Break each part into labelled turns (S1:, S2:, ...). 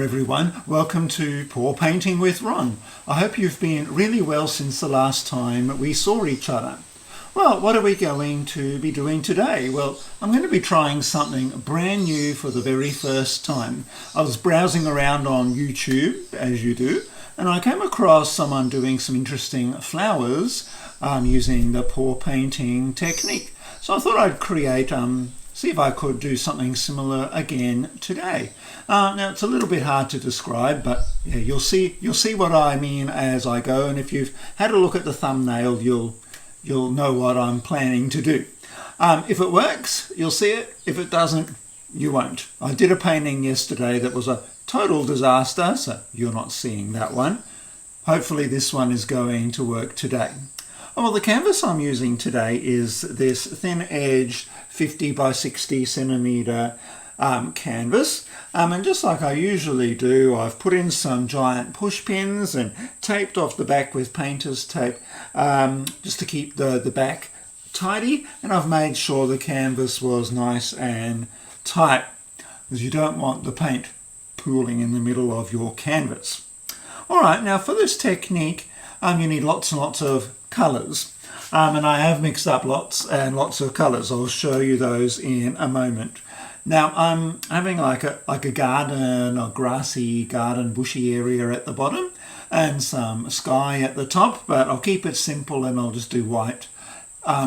S1: there everyone, welcome to Pour Painting with Ron. I hope you've been really well since the last time we saw each other. Well, what are we going to be doing today? Well, I'm going to be trying something brand new for the very first time. I was browsing around on YouTube, as you do, and I came across someone doing some interesting flowers using the pour painting technique. So I thought I'd create see if I could do something similar again today. Now it's a little bit hard to describe, but yeah, you'll see what I mean as I go, and if you've had a look at the thumbnail, you'll know what I'm planning to do. If it works, you'll see it. If it doesn't, you won't. I did a painting yesterday that was a total disaster, so you're not seeing that one. Hopefully this one is going to work today. Oh, well, the canvas I'm using today is this thin edge 50 by 60 centimeter canvas, and just like I usually do, I've put in some giant push pins and taped off the back with painter's tape just to keep the back tidy, and I've made sure the canvas was nice and tight because you don't want the paint pooling in the middle of your canvas. Alright, now for this technique you need lots and lots of colours, and I have mixed up lots and lots of colours. I'll show you those in a moment. Now I'm having like a garden, a grassy garden, bushy area at the bottom and some sky at the top, but I'll keep it simple and I'll just do white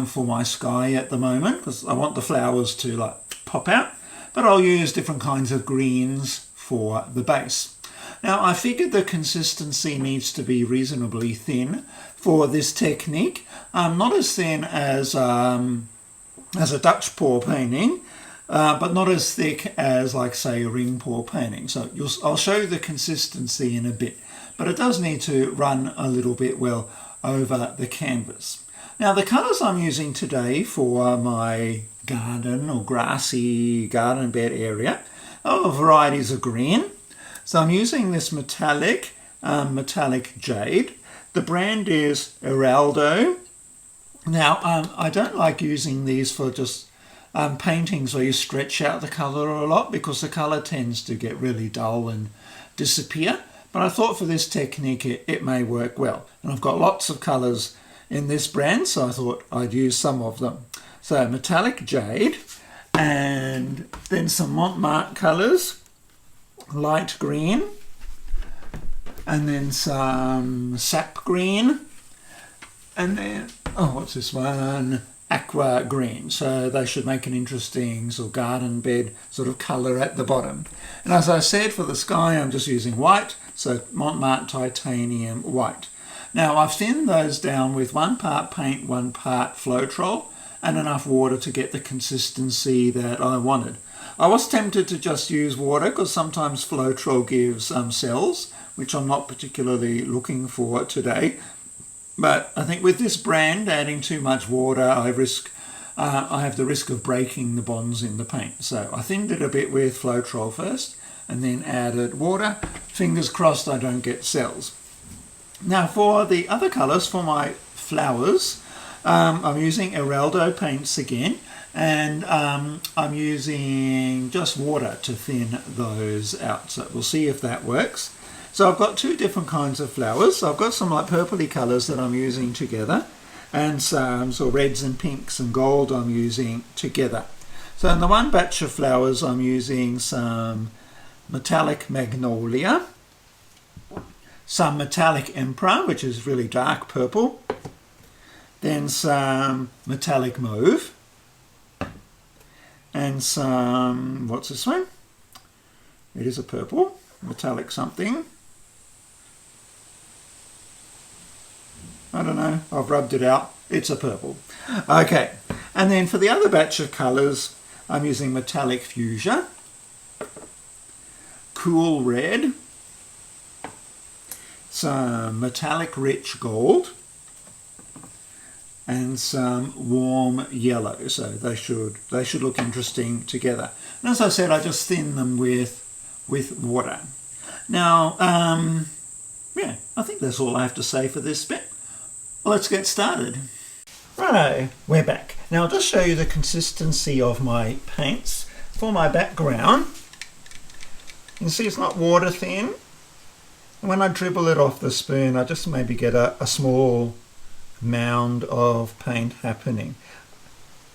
S1: for my sky at the moment because I want the flowers to like pop out, but I'll use different kinds of greens for the base. Now I figured the consistency needs to be reasonably thin for this technique, not as thin as a Dutch pour painting, but not as thick as, like, say, a ring pour painting. So I'll show you the consistency in a bit, but it does need to run a little bit well over the canvas. Now the colours I'm using today for my garden or grassy garden bed area are varieties of green. So I'm using this metallic jade. The brand is Heraldo. Now I don't like using these for just paintings where you stretch out the colour a lot because the colour tends to get really dull and disappear. But I thought for this technique it may work well. And I've got lots of colours in this brand, so I thought I'd use some of them. So metallic jade, and then some Montmartre colours, light green, and then some sap green, and then, oh, what's this one? Aqua green. So they should make an interesting sort of garden bed sort of colour at the bottom. And as I said, for the sky I'm just using white, so Montmartre titanium white. Now I've thinned those down with 1 part paint, 1 part Floetrol, and enough water to get the consistency that I wanted. I was tempted to just use water because sometimes Floetrol gives cells, which I'm not particularly looking for today. But I think with this brand, adding too much water, I have the risk of breaking the bonds in the paint. So I thinned it a bit with Floetrol first and then added water. Fingers crossed I don't get cells. Now for the other colours, for my flowers, I'm using Heraldo paints again, and I'm using just water to thin those out. So we'll see if that works. So I've got 2 different kinds of flowers. So I've got some like purpley colours that I'm using together, and some sort of reds and pinks and gold I'm using together. So in the one batch of flowers I'm using some metallic magnolia, some metallic emperor, which is really dark purple, then some metallic mauve, and some, what's this one? It is a purple, metallic something. I don't know, I've rubbed it out. It's a purple. Okay, and then for the other batch of colours, I'm using metallic fuchsia, cool red, some metallic rich gold, and some warm yellow. So they should look interesting together. And as I said, I just thin them with water. Now, yeah, I think that's all I have to say for this bit. Let's get started. Righto, we're back. Now I'll just show you the consistency of my paints. For my background, You see it's not water thin. When I dribble it off the spoon, I just maybe get a small mound of paint happening.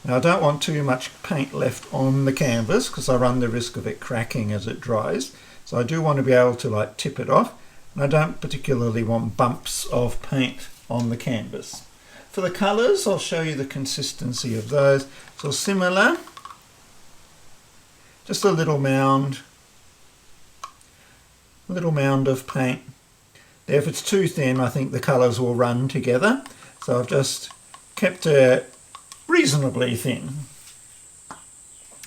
S1: Now I don't want too much paint left on the canvas because I run the risk of it cracking as it dries. So I do want to be able to like tip it off, and I don't particularly want bumps of paint on the canvas. For the colours, I'll show you the consistency of those. So similar, just a little mound of paint. If it's too thin, I think the colours will run together. So I've just kept it reasonably thin.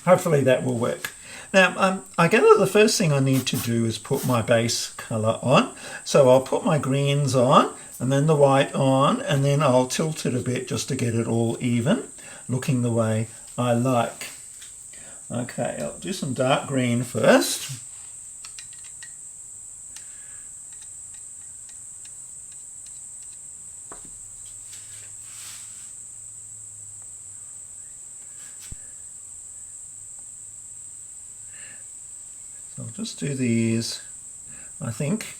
S1: Hopefully that will work. Now, I gather the first thing I need to do is put my base colour on. So I'll put my greens on, and then the white on, and then I'll tilt it a bit just to get it all even, looking the way I like. Okay, I'll do some dark green first. So I'll just do these, I think,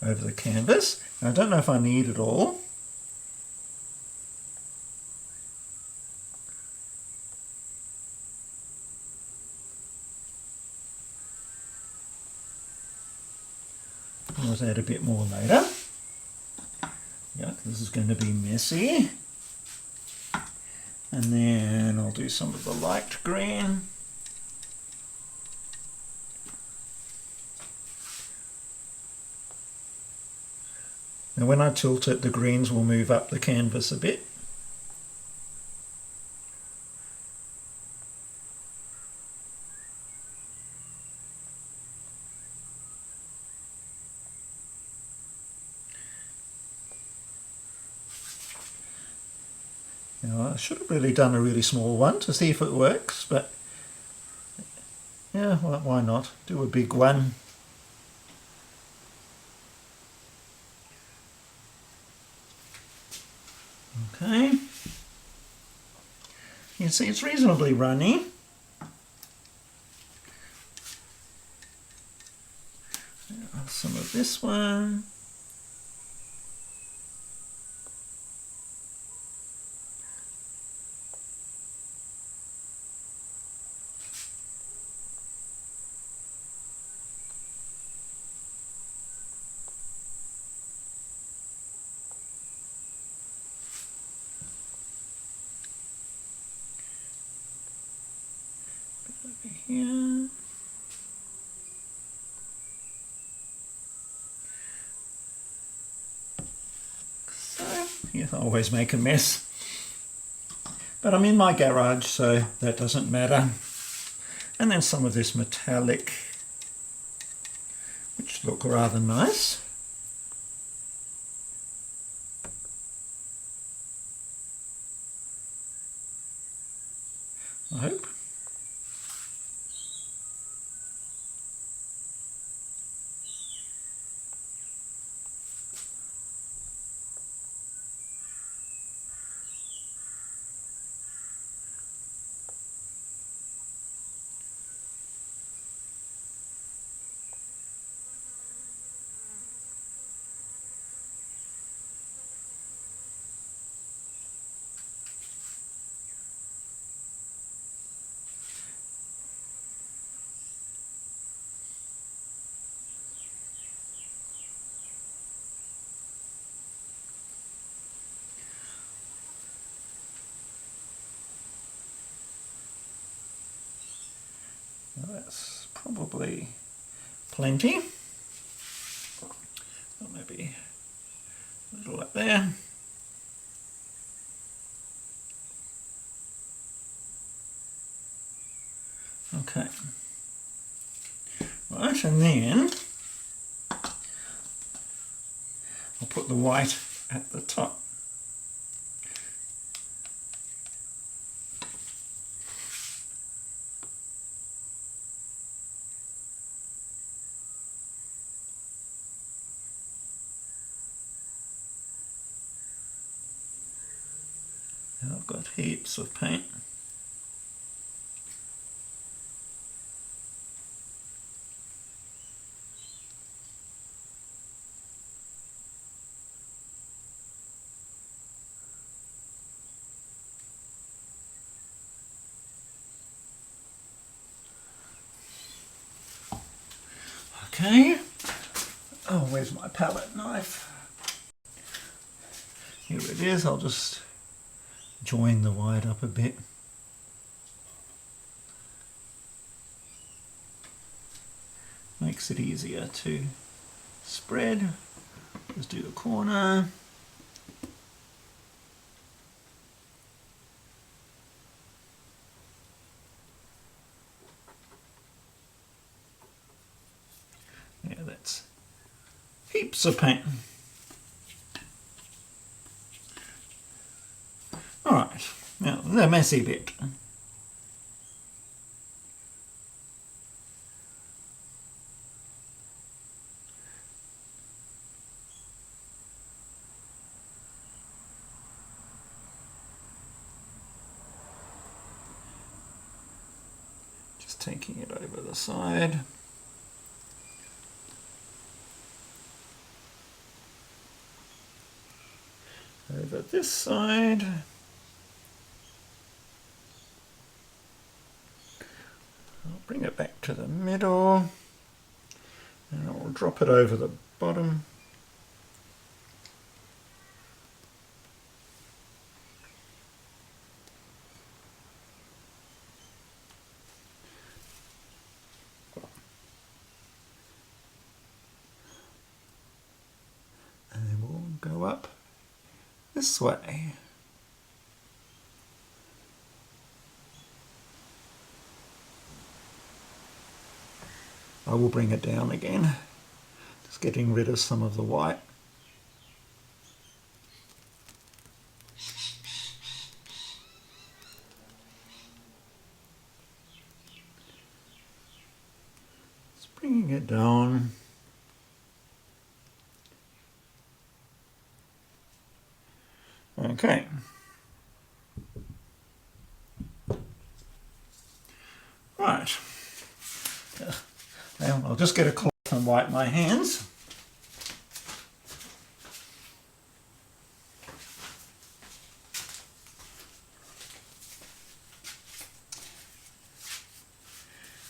S1: over the canvas. I don't know if I need it all. I'll add a bit more later. Yeah, this is going to be messy. And then I'll do some of the light green. Now when I tilt it, the greens will move up the canvas a bit. Now I should have really done a really small one to see if it works, but yeah, well, why not? Do a big one. Okay. You see it's reasonably runny. Some of this one. Over here. I always make a mess, but I'm in my garage, so that doesn't matter. And then some of this metallic, which look rather nice. I hope. That's probably plenty. Or maybe a little up there. Okay. Right, and then I'll put the white at the top. Now I've got heaps of paint. Okay. Oh, where's my palette knife? Here it is. I'll just join the white up a bit. Makes it easier to spread. Let's do the corner. Yeah, that's heaps of paint. All right, now the messy bit. Just taking it over the side. Over this side. I'll bring it back to the middle and I'll drop it over the bottom. And then we'll go up this way. I will bring it down again, just getting rid of some of the white. Just bringing it down. Okay. Right. Now I'll just get a cloth and wipe my hands.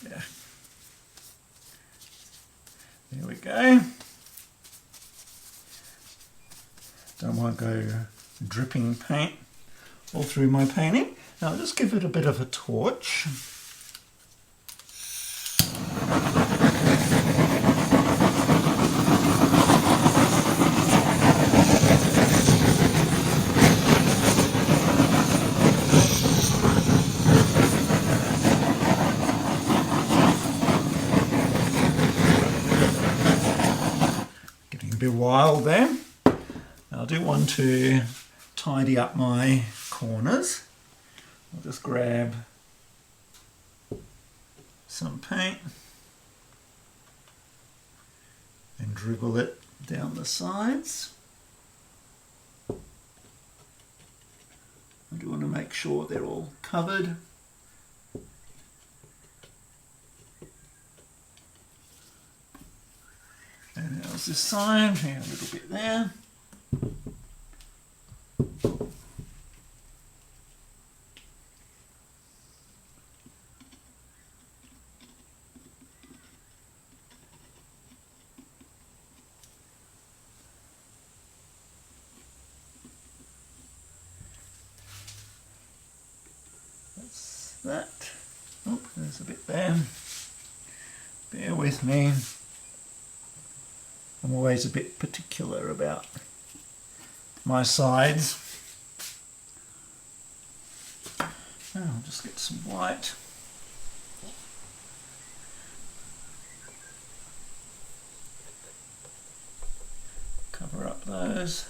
S1: Yeah. There we go. Don't want to go dripping paint all through my painting. Now I'll just give it a bit of a torch. Getting a bit wild there. I do want to tidy up my corners. I'll just grab some paint and dribble it down the sides. I do want to make sure they're all covered. And how's this side? Here, a little bit there. That's that. Oh, there's a bit there. Bear with me. I'm always a bit particular about my sides. Now I'll just get some white. Cover up those.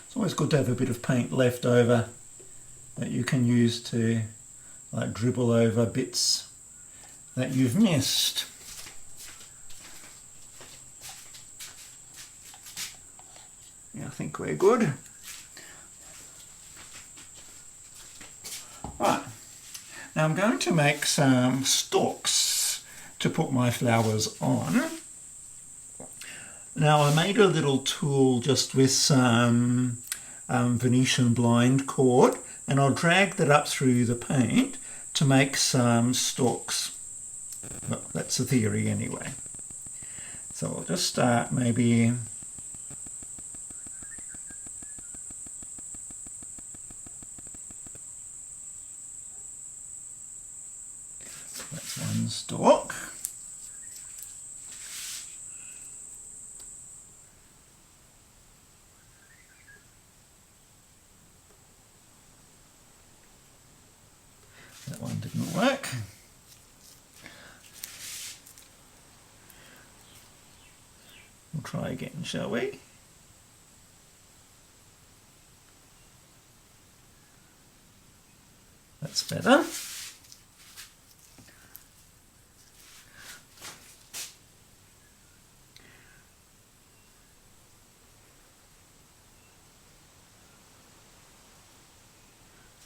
S1: It's always good to have a bit of paint left over that you can use to like dribble over bits that you've missed. Yeah, I think we're good. Right, now I'm going to make some stalks to put my flowers on. Now I made a little tool just with some Venetian blind cord, and I'll drag that up through the paint to make some stalks. Well, that's the theory anyway. So I'll just start maybe that's one stalk. That one didn't work. We'll try again, shall we? That's better.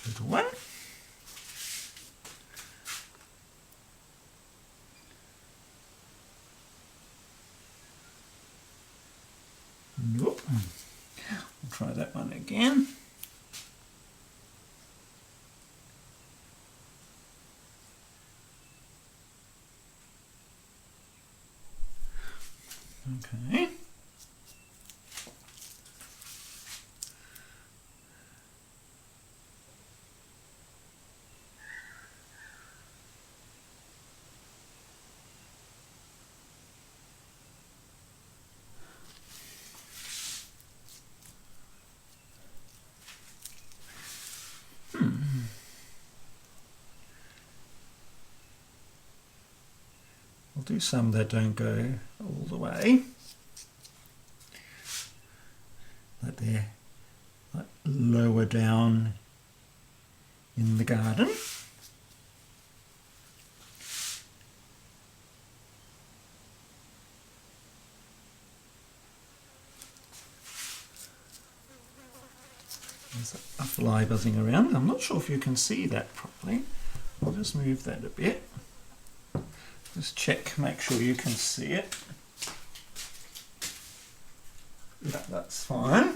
S1: Little one. Nope. We'll try that one again. Okay. I'll do some that don't go all the way. Like they're like lower down in the garden. There's a fly buzzing around. I'm not sure if you can see that properly. I'll just move that a bit. Just check, make sure you can see it. Yeah, that's fine.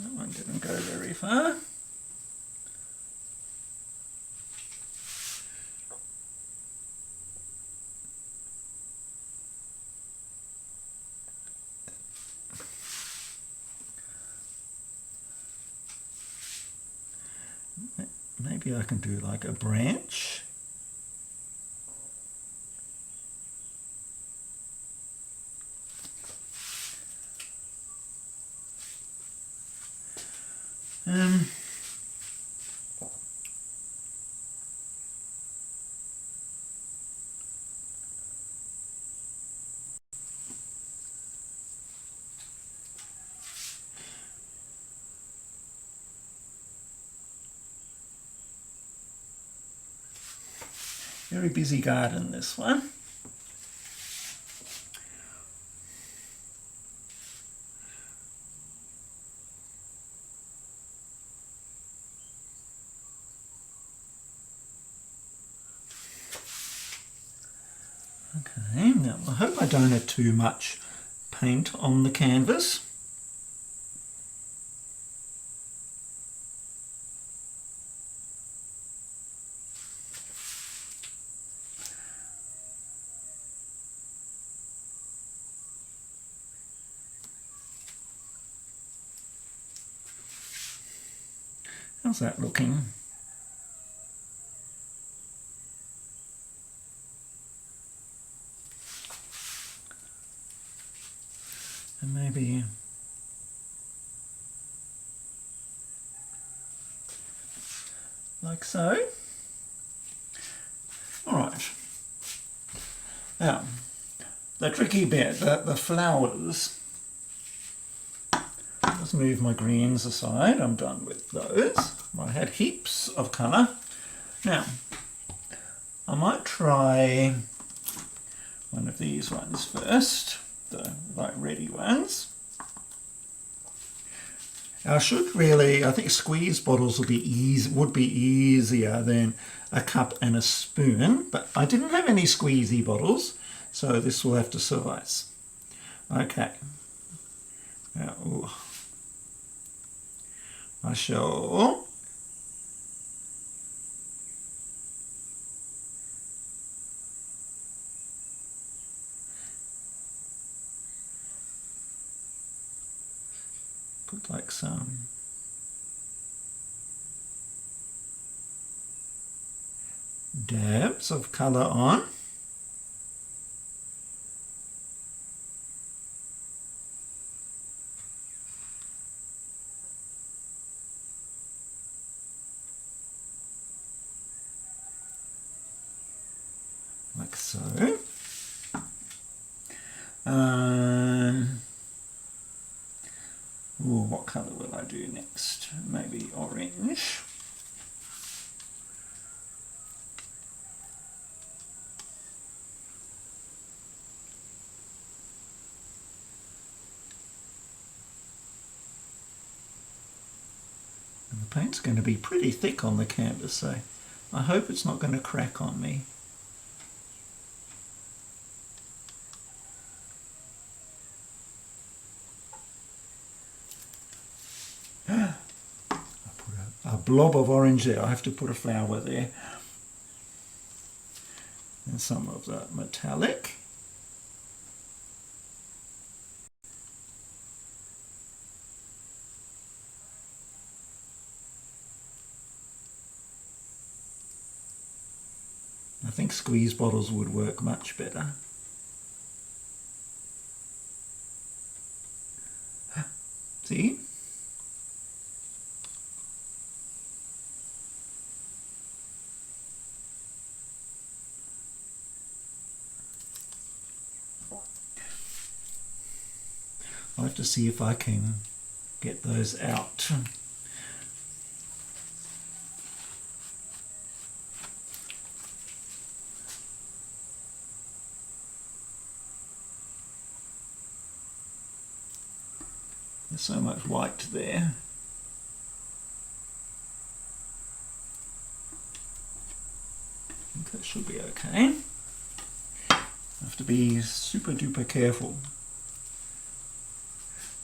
S1: That one didn't go very far. Maybe I can do like a branch. Very busy garden, this one. Okay, now I hope I don't have too much paint on the canvas. How's that looking? And maybe like so. All right. Now, the tricky bit, the flowers. Let's move my greens aside. I'm done with those. I had heaps of colour. Now, I might try one of these ones first, the light reddy ones. I think squeeze bottles would be easier than a cup and a spoon, but I didn't have any squeezy bottles, so this will have to suffice. Okay. Now, I shall put like some dabs of colour on. Like so. What colour will I do next? Maybe orange. And the paint's going to be pretty thick on the canvas, so I hope it's not going to crack on me. A blob of orange there. I have to put a flower there. And some of the metallic. I think squeeze bottles would work much better. See? I'll have to see if I can get those out. There's so much white there. I think that should be okay. I have to be super duper careful.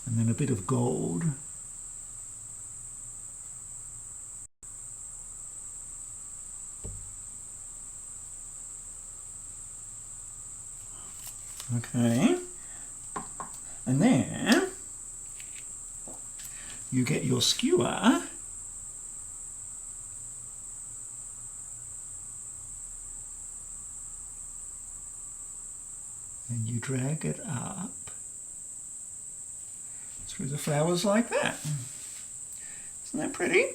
S1: And then a bit of gold. Okay. And then you get your skewer and you drag it up through the flowers like that. Isn't that pretty?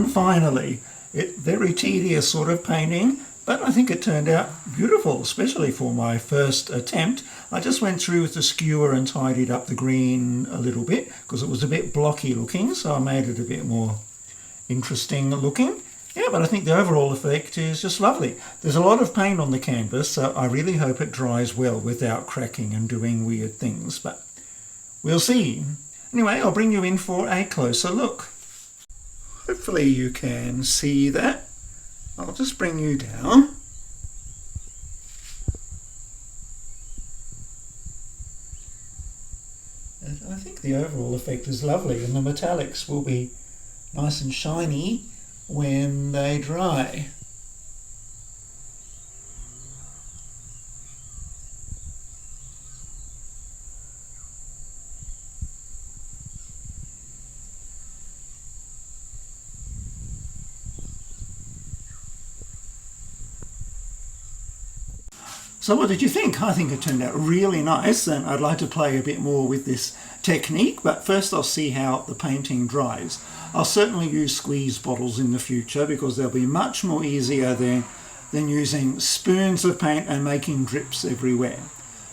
S1: finally. Very tedious sort of painting, but I think it turned out beautiful, especially for my first attempt. I just went through with the skewer and tidied up the green a little bit because it was a bit blocky looking, so I made it a bit more interesting looking. Yeah, but I think the overall effect is just lovely. There's a lot of paint on the canvas, so I really hope it dries well without cracking and doing weird things, but we'll see. Anyway, I'll bring you in for a closer look. Hopefully you can see that. I'll just bring you down. And I think the overall effect is lovely, and the metallics will be nice and shiny when they dry. So what did you think? I think it turned out really nice, and I'd like to play a bit more with this technique, but first I'll see how the painting dries. I'll certainly use squeeze bottles in the future because they'll be much more easier than using spoons of paint and making drips everywhere.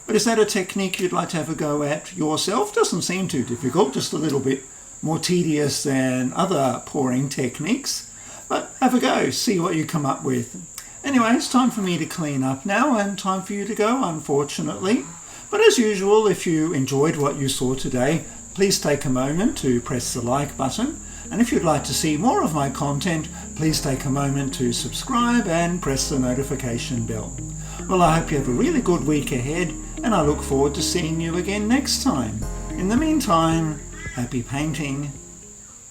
S1: But is that a technique you'd like to have a go at yourself? Doesn't seem too difficult, just a little bit more tedious than other pouring techniques. But have a go, see what you come up with. Anyway, it's time for me to clean up now and time for you to go, unfortunately. But as usual, if you enjoyed what you saw today, please take a moment to press the like button. And if you'd like to see more of my content, please take a moment to subscribe and press the notification bell. Well, I hope you have a really good week ahead, and I look forward to seeing you again next time. In the meantime, happy painting.